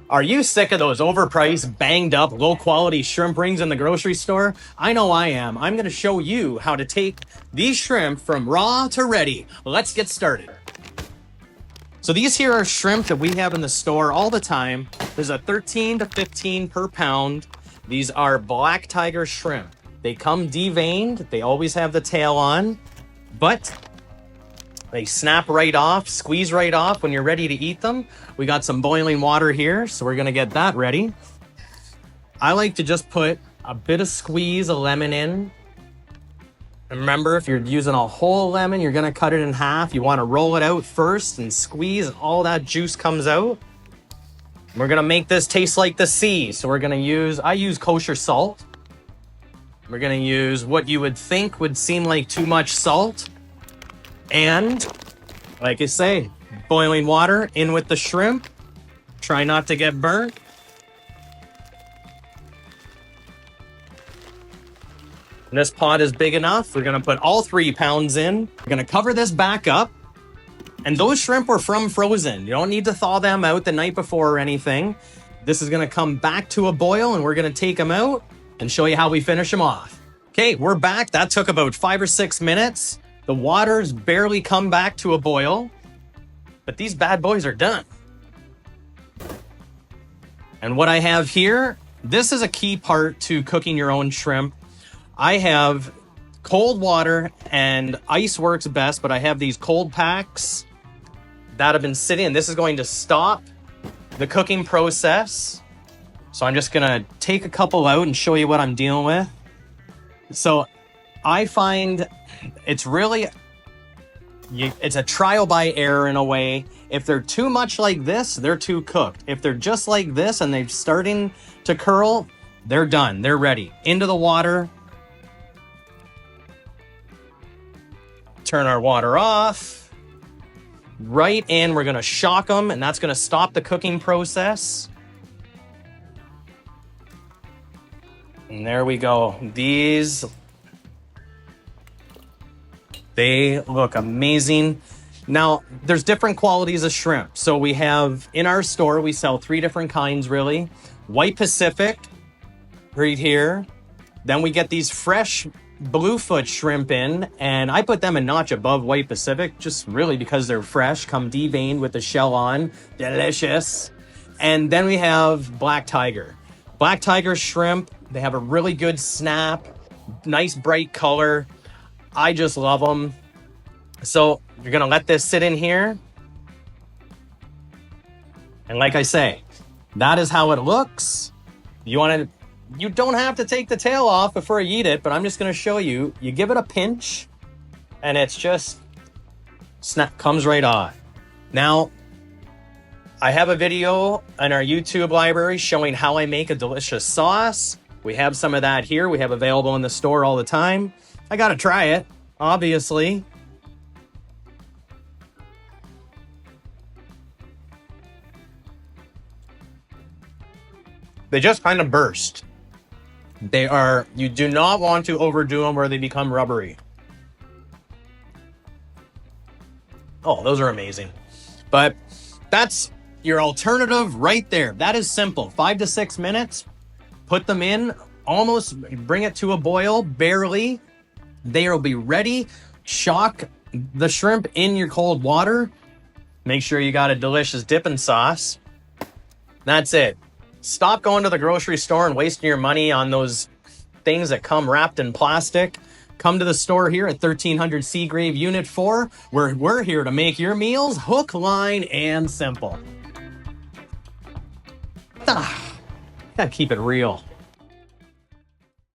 Are you sick of those overpriced, banged up, low quality shrimp rings in the grocery store? I know I am. I'm going to show you how to take these shrimp from raw to ready. Let's get started. So these here are shrimp that we have in the store all the time. There's a 13 to 15 per pound. These are black tiger shrimp. They come deveined. They always have the tail on, but they snap right off, squeeze right off when you're ready to eat them. We got some boiling water here, so we're gonna get that ready. I like to just put a bit of squeeze of lemon in. And remember, if you're using a whole lemon, you're gonna cut it in half. You wanna roll it out first and squeeze, all that juice comes out. We're gonna make this taste like the sea. So we're gonna I use kosher salt. We're gonna use what you would think would seem like too much salt. And like I say, boiling water in with the shrimp. Try not to get burnt. And this pot is big enough. We're gonna put all 3 pounds in. We're gonna cover this back up. And those shrimp were from frozen. You don't need to thaw them out the night before or anything. This is gonna come back to a boil and we're gonna take them out and show you how we finish them off. Okay, we're back. That took about 5 or 6 minutes. The water's barely come back to a boil, but these bad boys are done. And what I have here, this is a key part to cooking your own shrimp. I have cold water and ice works best, but I have these cold packs that have been sitting, and this is going to stop the cooking process. So I'm just gonna take a couple out and show you what I'm dealing with. So I find it's a trial by error in a way. If they're too much like this, they're too cooked. If they're just like this and they're starting to curl, they're done. They're ready. Into the water. Turn our water off. Right in, we're gonna shock them, and that's gonna stop the cooking process. And there we go. They look amazing. Now, there's different qualities of shrimp. So we have, in our store, we sell 3 different kinds, really. White Pacific, right here. Then we get these fresh bluefoot shrimp in, and I put them a notch above White Pacific, just really because they're fresh, come deveined with the shell on. Delicious. And then we have Black Tiger. Black Tiger shrimp, they have a really good snap, nice bright color. I just love them. So you're gonna let this sit in here. And like I say, that is how it looks. You don't have to take the tail off before you eat it, but I'm just gonna show you. You give it a pinch and it's just comes right off. Now, I have a video on our YouTube library showing how I make a delicious sauce. We have some of that here. We have available in the store all the time. I gotta try it, obviously. They just kind of burst. You do not want to overdo them where they become rubbery. Oh, those are amazing. But that's your alternative right there. That is simple. 5 to 6 minutes. Put them in, almost bring it to a boil, barely. They will be ready. Shock the shrimp in your cold water. Make sure you got a delicious dipping sauce. That's it. Stop going to the grocery store and wasting your money on those things that come wrapped in plastic. Come to the store here at 1300 Seagrave Unit 4, where we're here to make your meals hook, line, and simple. Gotta keep it real.